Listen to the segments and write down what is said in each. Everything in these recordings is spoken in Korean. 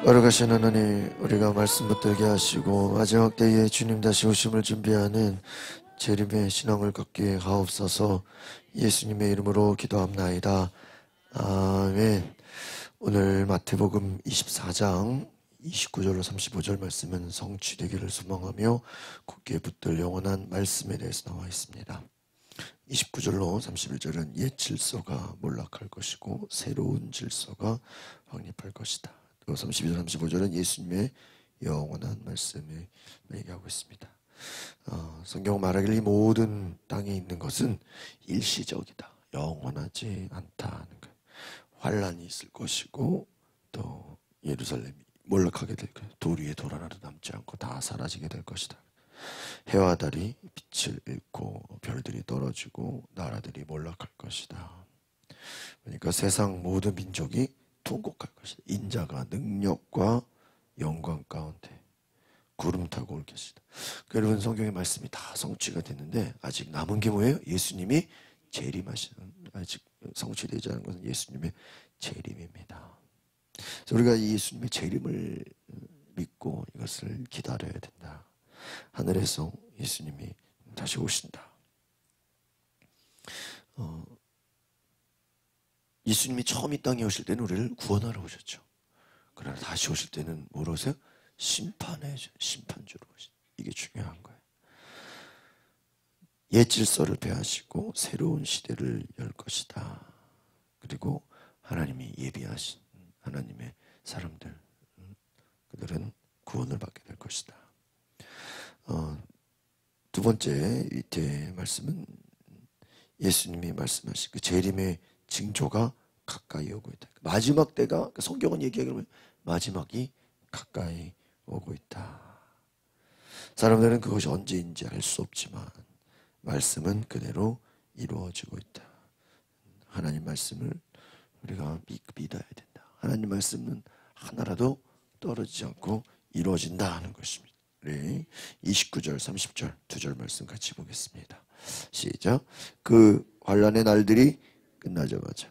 걸어가신 하나님, 우리가 말씀 붙들게 하시고 마지막 때에 주님 다시 오심을 준비하는 재림의 신앙을 갖게 하옵소서. 예수님의 이름으로 기도합나이다. 아멘. 오늘 마태복음 24장 29절로 35절 말씀은 성취되기를 소망하며 굳게 붙들 영원한 말씀에 대해서 나와 있습니다. 29절로 31절은 옛 질서가 몰락할 것이고 새로운 질서가 확립할 것이다. 또 32절 35절은 예수님의 영원한 말씀을 얘기하고 있습니다. 성경 말하길 이 모든 땅에 있는 것은 일시적이다, 영원하지 않다는 거예요. 환란이 있을 것이고 또 예루살렘이 몰락하게 될 거예요. 돌 위에 돌 하나도 남지 않고 다 사라지게 될 것이다. 해와 달이 빛을 잃고 별들이 떨어지고 나라들이 몰락할 것이다. 그러니까 세상 모든 민족이 통곡할 것이다. 인자가 능력과 영광 가운데 구름 타고 올 것이다. 여러분, 성경의 말씀이 다 성취가 됐는데 아직 남은 게 뭐예요? 예수님이 재림하시는, 아직 성취되지 않은 것은 예수님의 재림입니다. 그래서 우리가 이 예수님의 재림을 믿고 이것을 기다려야 된다. 하늘에서 예수님이 다시 오신다. 예수님이 처음 이 땅에 오실 때는 우리를 구원하러 오셨죠. 그러나 다시 오실 때는 뭐로 오세요? 심판주로 오신. 이게 중요한 거예요. 옛 질서를 폐하시고 새로운 시대를 열 것이다. 그리고 하나님이 예비하신 하나님의 사람들, 그들은 구원을 받게 될 것이다. 두 번째 이때 말씀은 예수님이 말씀하신 그 재림의 징조가 가까이 오고 있다. 마지막 때가, 성경은 얘기하기를 마지막이 가까이 오고 있다. 사람들은 그것이 언제인지 알 수 없지만 말씀은 그대로 이루어지고 있다. 하나님 말씀을 우리가 믿어야 된다. 하나님 말씀은 하나라도 떨어지지 않고 이루어진다 하는 것입니다. 우리 29절 30절 두 절 말씀 같이 보겠습니다. 시작. 그 환란의 날들이 끝나자마자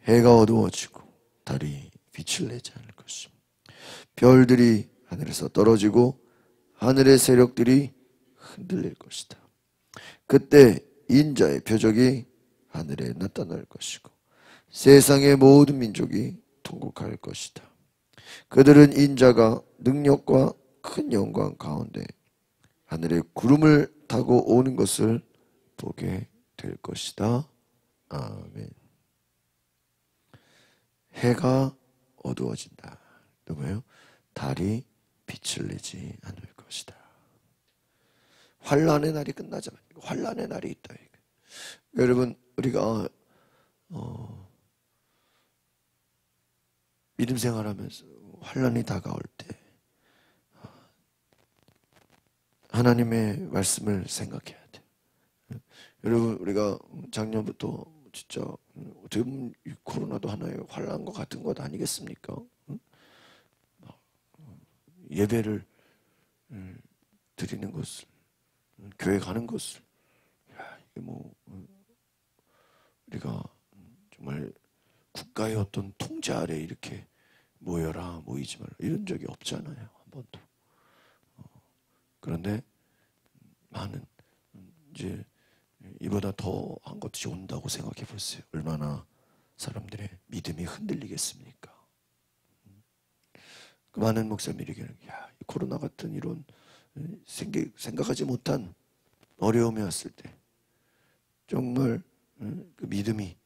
해가 어두워지고 달이 빛을 내지 않을 것입니다. 별들이 하늘에서 떨어지고 하늘의 세력들이 흔들릴 것이다. 그때 인자의 표적이 하늘에 나타날 것이고 세상의 모든 민족이 통곡할 것이다. 그들은 인자가 능력과 큰 영광 가운데 하늘의 구름을 타고 오는 것을 보게 될 것이다. 아멘. 해가 어두워진다. 또 뭐예요? 달이 빛을 내지 않을 것이다. 환란의 날이 끝나잖아요. 환란의 날이 있다. 여러분, 우리가 믿음 생활하면서 환란이 다가올 때 하나님의 말씀을 생각해야 돼. 여러분, 우리가 작년부터 진짜 어떻게 보면 코로나도 하나의 환란과 같은 것 아니겠습니까? 예배를 드리는 것을, 교회 가는 것을, 이게 뭐 우리가 정말 국가의 어떤 통제 아래 이렇게 모여라, 모이지 말라 이런 적이 없잖아요, 한 번도. 그런데 많은 이제 이보다 더 한 것이 온다고 생각해 보세요. 얼마나 사람들의 믿음이 흔들리겠습니까? 그 많은 목사님들이 야, 이 코로나 같은 이런 생각하지 못한 어려움이 왔을 때 정말 그 믿음이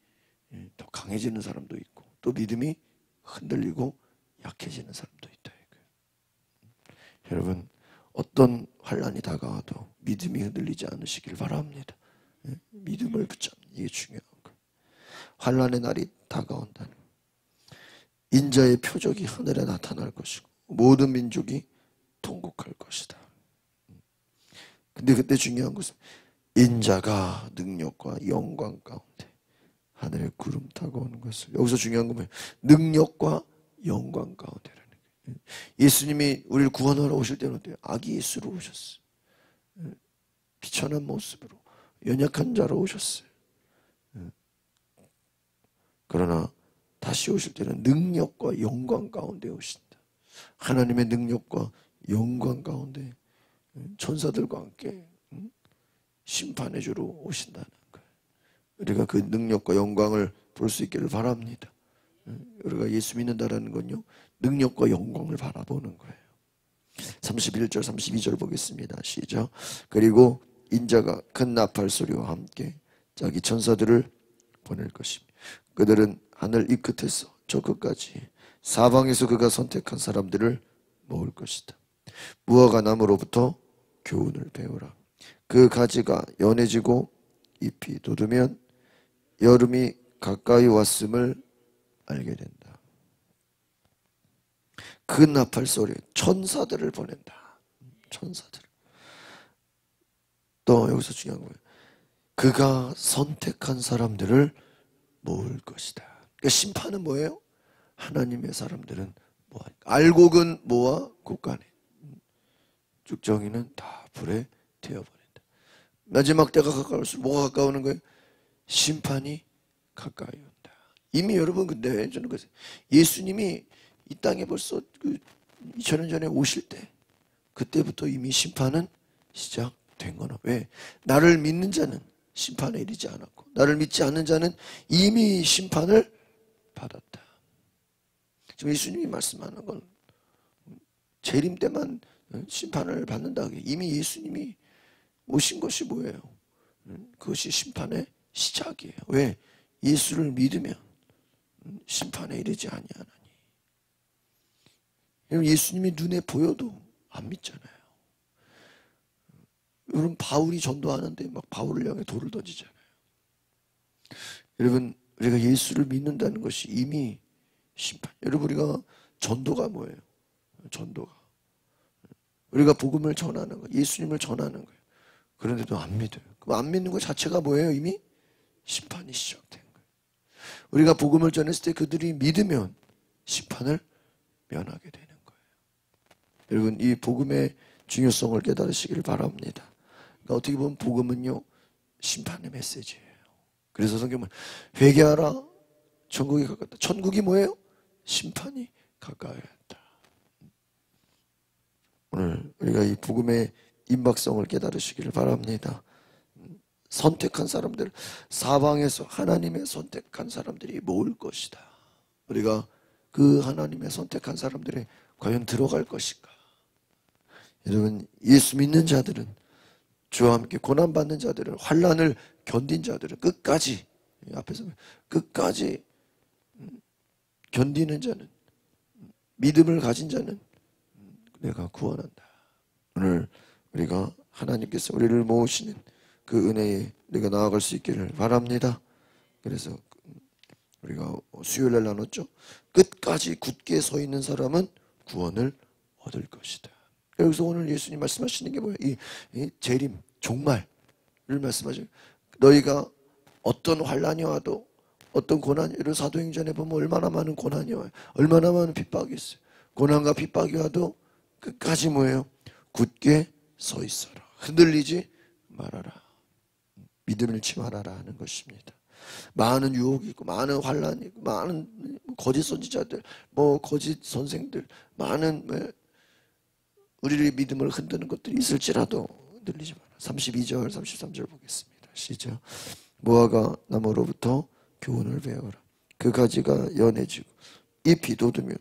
더 강해지는 사람도 있고 또 믿음이 흔들리고 약해지는 사람도 있다. 여러분, 어떤 환란이 다가와도 믿음이 흔들리지 않으시길 바랍니다. 믿음을 붙잡는 이게 중요한 거예요. 환란의 날이 다가온다는, 인자의 표적이 하늘에 나타날 것이고 모든 민족이 통곡할 것이다. 근데 그때 중요한 것은 인자가 능력과 영광 가운데 하늘에 구름 타고 오는 것을, 여기서 중요한 건 뭐예요? 능력과 영광 가운데라는 거예요. 예수님이 우리를 구원하러 오실 때는 어때요? 아기 예수로 오셨어요. 비천한 모습으로 연약한 자로 오셨어요. 그러나 다시 오실 때는 능력과 영광 가운데 오신다. 하나님의 능력과 영광 가운데 천사들과 함께 심판해 주러 오신다는 거예요. 우리가 그 능력과 영광을 볼 수 있기를 바랍니다. 우리가 예수 믿는다라는 건요, 능력과 영광을 바라보는 거예요. 31절 32절 보겠습니다. 시작. 그리고 인자가 큰 나팔 소리와 함께 자기 천사들을 보낼 것입니다. 그들은 하늘 이 끝에서 저 끝까지 사방에서 그가 선택한 사람들을 모을 것이다. 무화과 나무로부터 교훈을 배우라. 그 가지가 연해지고 잎이 돋으면 여름이 가까이 왔음을 알게 된다. 그 나팔 소리, 천사들을 보낸다. 천사들. 또 여기서 중요한 거예요. 그가 선택한 사람들을 모을 것이다. 그러니까 심판은 뭐예요? 하나님의 사람들은 모아. 알곡은 모아 곳간에, 쭉정이는 다 불에 태워버린다. 마지막 때가 가까울수록 뭐가 가까우는 거예요? 심판이 가까이 온다. 이미 여러분, 근데 저는 그래서 예수님이 이 땅에 벌써 2000년 전에 오실 때, 그때부터 이미 심판은 시작된 거나. 왜? 나를 믿는 자는 심판에 이르지 않았고 나를 믿지 않는 자는 이미 심판을 받았다. 지금 예수님이 말씀하는 건 재림 때만 심판을 받는다. 이미 예수님이 오신 것이 뭐예요? 그것이 심판의 시작이에요. 왜? 예수를 믿으면 심판에 이르지 아니하나니. 예수님이 눈에 보여도 안 믿잖아요. 여러분, 바울이 전도하는데 막 바울을 향해 돌을 던지잖아요. 여러분, 우리가 예수를 믿는다는 것이 이미 심판. 여러분, 우리가 전도가 뭐예요? 전도가 우리가 복음을 전하는 거, 예수님을 전하는 거예요. 그런데도 안 믿어요. 그럼 안 믿는 것 자체가 뭐예요? 이미 심판이 시작된 거예요. 우리가 복음을 전했을 때 그들이 믿으면 심판을 면하게 되는 거예요. 여러분, 이 복음의 중요성을 깨달으시기를 바랍니다. 그러니까 어떻게 보면 복음은요, 심판의 메시지예요. 그래서 성경은 회개하라, 천국이 가깝다. 천국이 뭐예요? 심판이 가까이 왔다. 오늘 우리가 이 복음의 임박성을 깨달으시기를 바랍니다. 선택한 사람들, 사방에서 하나님의 선택한 사람들이 모을 것이다. 우리가 그 하나님의 선택한 사람들이 과연 들어갈 것인가? 여러분, 예수 믿는 자들은, 주와 함께 고난받는 자들은, 환난을 견딘 자들은 끝까지, 앞에서 끝까지 견디는 자는, 믿음을 가진 자는 내가 구원한다. 오늘 우리가 하나님께서 우리를 모으시는 그 은혜에 우리가 나아갈 수 있기를 바랍니다. 그래서 우리가 수요일날 나눴죠. 끝까지 굳게 서 있는 사람은 구원을 얻을 것이다. 여기서 오늘 예수님 말씀하시는 게 뭐예요? 이 재림, 종말을 말씀하죠. 너희가 어떤 환난이 와도, 어떤 고난이, 이런 사도행전에 보면 얼마나 많은 고난이 와요. 얼마나 많은 핍박이 있어요. 고난과 핍박이 와도 끝까지 뭐예요? 굳게 서 있어라. 흔들리지 말아라. 믿음을 잃지 말아라 하는 것입니다. 많은 유혹이 있고, 많은 환난이 있고, 많은 거짓 선지자들, 거짓 선생들, 많은 우리의 믿음을 흔드는 것들이 있을지라도 흔들리지 마라. 32절, 33절 보겠습니다. 시작. 무화과 나무로부터 교훈을 배워라. 그 가지가 연해지고 잎이 돋으면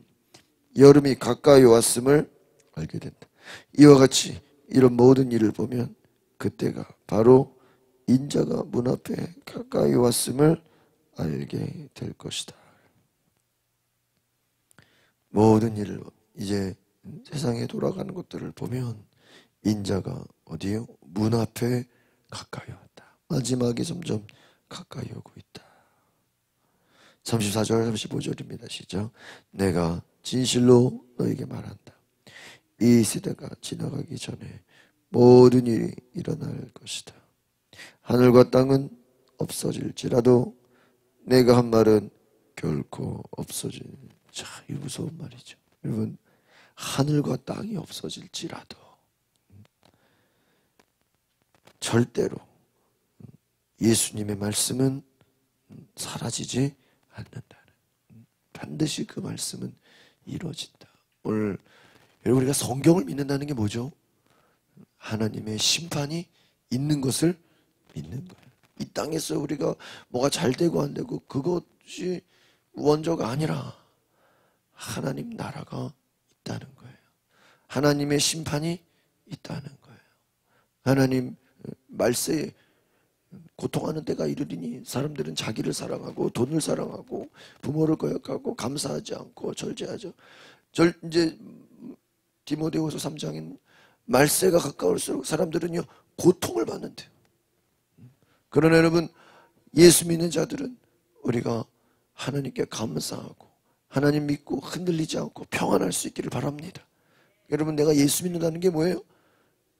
여름이 가까이 왔음을 알게 된다. 이와 같이 이런 모든 일을 보면 그때가 바로 인자가 문 앞에 가까이 왔음을 알게 될 것이다. 모든 일을, 이제 세상에 돌아가는 것들을 보면 인자가 어디요? 문 앞에 가까이 왔다. 마지막이 점점 가까이 오고 있다. 34절 35절입니다. 시작. 내가 진실로 너에게 말한다. 이 세대가 지나가기 전에 모든 일이 일어날 것이다. 하늘과 땅은 없어질지라도 내가 한 말은 결코 없어질. 자, 이 무서운 말이죠. 여러분, 하늘과 땅이 없어질지라도 절대로 예수님의 말씀은 사라지지 않는다. 반드시 그 말씀은 이루어진다. 오늘 여러분, 우리가 성경을 믿는다는 게 뭐죠? 하나님의 심판이 있는 것을 믿는 거예요. 이 땅에서 우리가 뭐가 잘 되고 안 되고 그것이 원조가 아니라 하나님 나라가 있다는 거예요. 하나님의 심판이 있다는 거예요. 하나님 말세에 고통하는 때가 이르리니 사람들은 자기를 사랑하고 돈을 사랑하고 부모를 거역하고 감사하지 않고 절제하죠. 이제 디모데후서 3장인 말세가 가까울수록 사람들은요 고통을 받는데요. 그러나 여러분, 예수 믿는 자들은 우리가 하나님께 감사하고 하나님 믿고 흔들리지 않고 평안할 수 있기를 바랍니다. 여러분, 내가 예수 믿는다는 게 뭐예요?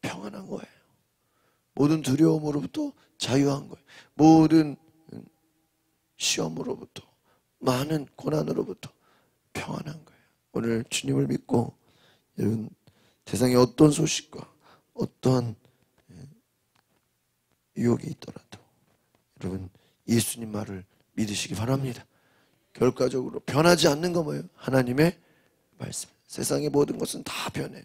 평안한 거예요. 모든 두려움으로부터 자유한 거예요. 모든 시험으로부터, 많은 고난으로부터 평안한 거예요. 오늘 주님을 믿고 여러분, 세상에 어떤 소식과 어떠한 유혹이 있더라도 여러분, 예수님 말을 믿으시기 바랍니다. 결과적으로 변하지 않는 거 뭐예요? 하나님의 말씀. 세상의 모든 것은 다 변해요.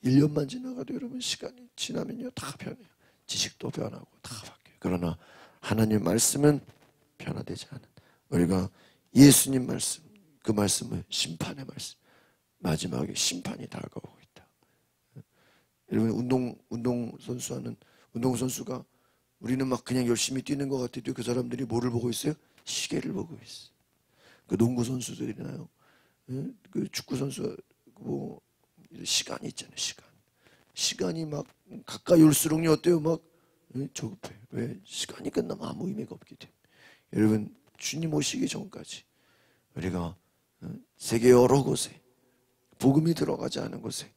1년만 지나가도 여러분, 시간이 지나면요 다 변해요. 지식도 변하고 다 바뀌어요. 그러나 하나님 말씀은 변화되지 않은, 우리가 예수님 말씀, 그 말씀은 심판의 말씀, 마지막에 심판이 다가오고 있다. 여러분, 운동선수가 우리는 막 그냥 열심히 뛰는 것 같아도 그 사람들이 뭐를 보고 있어요? 시계를 보고 있어요. 그 농구 선수들이나요, 그 축구 선수 뭐 시간이 있잖아요. 시간이 막 가까이 올수록요 어때요? 막 조급해요. 왜? 시간이 끝나면 아무 의미가 없기 때문에. 여러분, 주님 오시기 전까지 우리가 세계 여러 곳에 복음이 들어가지 않은 곳에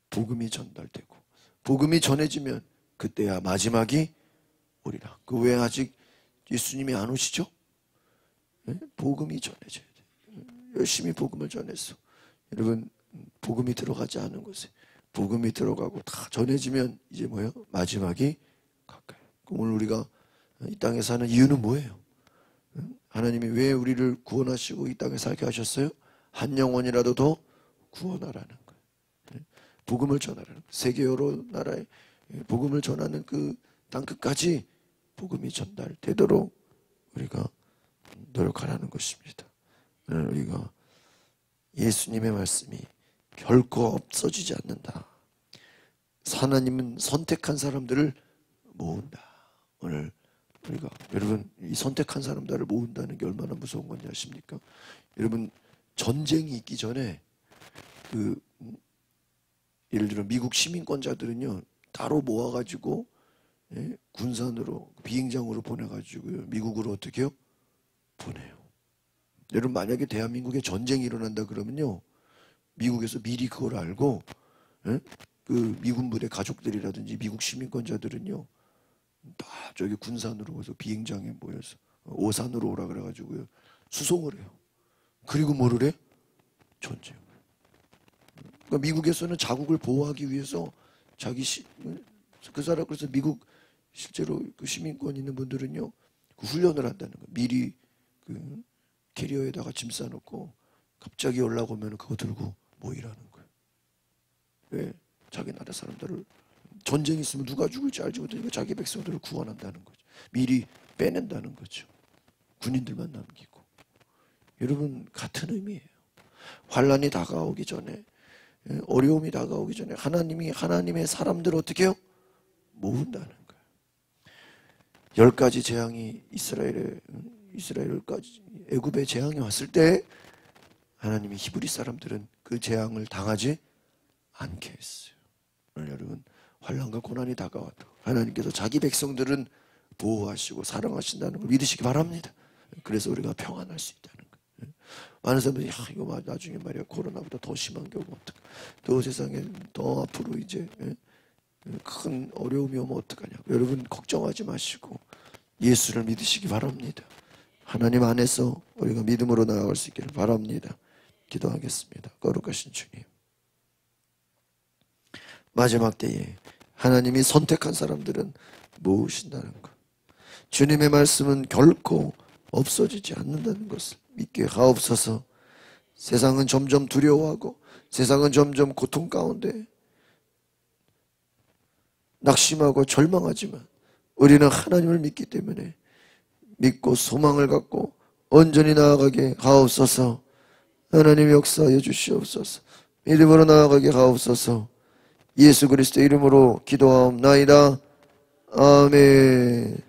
복음이 전달되고 복음이 전해지면 그때야 마지막이 오리라. 그 왜 아직 예수님이 안 오시죠? 복음이 전해져야 돼요. 열심히 복음을 전해서 여러분, 복음이 들어가지 않은 곳에 복음이 들어가고 다 전해지면 이제 뭐예요? 마지막이 가까이. 오늘 우리가 이 땅에 사는 이유는 뭐예요? 하나님이 왜 우리를 구원하시고 이 땅에 살게 하셨어요? 한 영혼이라도 더 구원하라는 거예요. 복음을 전하라는 거예요. 세계 여러 나라에 복음을 전하는 그 땅 끝까지 복음이 전달되도록 우리가 노력하라는 것입니다. 우리가 예수님의 말씀이 결코 없어지지 않는다. 하나님은 선택한 사람들을 모은다. 오늘 우리가 여러분, 이 선택한 사람들을 모은다는 게 얼마나 무서운 건지 아십니까? 여러분, 전쟁이 있기 전에 예를 들어 미국 시민권자들은요 따로 모아가지고 군산으로 비행장으로 보내가지고요 미국으로 어떻게 해요? 보내요. 여러분, 만약에 대한민국에 전쟁이 일어난다 그러면요 미국에서 미리 그걸 알고 그 미군부대 가족들이라든지 미국 시민권자들은요 다 저기 군산으로 가서 비행장에 모여서 오산으로 오라 그래가지고요 수송을 해요. 그리고 뭐를 해? 전쟁을. 그러니까 미국에서는 자국을 보호하기 위해서 그 사람, 그래서 미국 실제로 그 시민권 있는 분들은요 그 훈련을 한다는 거예요. 미리 그 캐리어에다가 짐 싸놓고 갑자기 연락 오면 그거 들고 모이라는 거예요. 왜? 자기 나라 사람들을, 전쟁이 있으면 누가 죽을지 알지 못하니까 자기 백성들을 구원한다는 거죠. 미리 빼낸다는 거죠. 군인들만 남기고. 여러분, 같은 의미예요. 환란이 다가오기 전에, 어려움이 다가오기 전에 하나님이 하나님의 사람들을 어떻게 해요? 모은다는 거예요. 10가지 재앙이 이스라엘까지 애굽에 재앙이 왔을 때 하나님이 히브리 사람들은 그 재앙을 당하지 않게 했어요. 오늘 여러분, 환난과 고난이 다가왔다. 하나님께서 자기 백성들은 보호하시고 사랑하신다는 걸 믿으시기 바랍니다. 그래서 우리가 평안할 수 있다는 거예요. 많은 사람들이 이거 나중에 말이야 코로나보다 더 심한 게 오면 어떡해, 또 세상에 더 앞으로 이제 큰 어려움이 오면 어떡하냐. 여러분, 걱정하지 마시고 예수를 믿으시기 바랍니다. 하나님 안에서 우리가 믿음으로 나아갈 수 있기를 바랍니다. 기도하겠습니다. 거룩하신 주님, 마지막 때에 하나님이 선택한 사람들은 모으신다는 것, 주님의 말씀은 결코 없어지지 않는다는 것을 믿게 하옵소서. 세상은 점점 두려워하고 세상은 점점 고통 가운데 낙심하고 절망하지만 우리는 하나님을 믿기 때문에 믿고 소망을 갖고 온전히 나아가게 하옵소서. 하나님 역사하여 주시옵소서. 믿음으로 나아가게 하옵소서. 예수 그리스도 이름으로 기도하옵나이다. 아멘.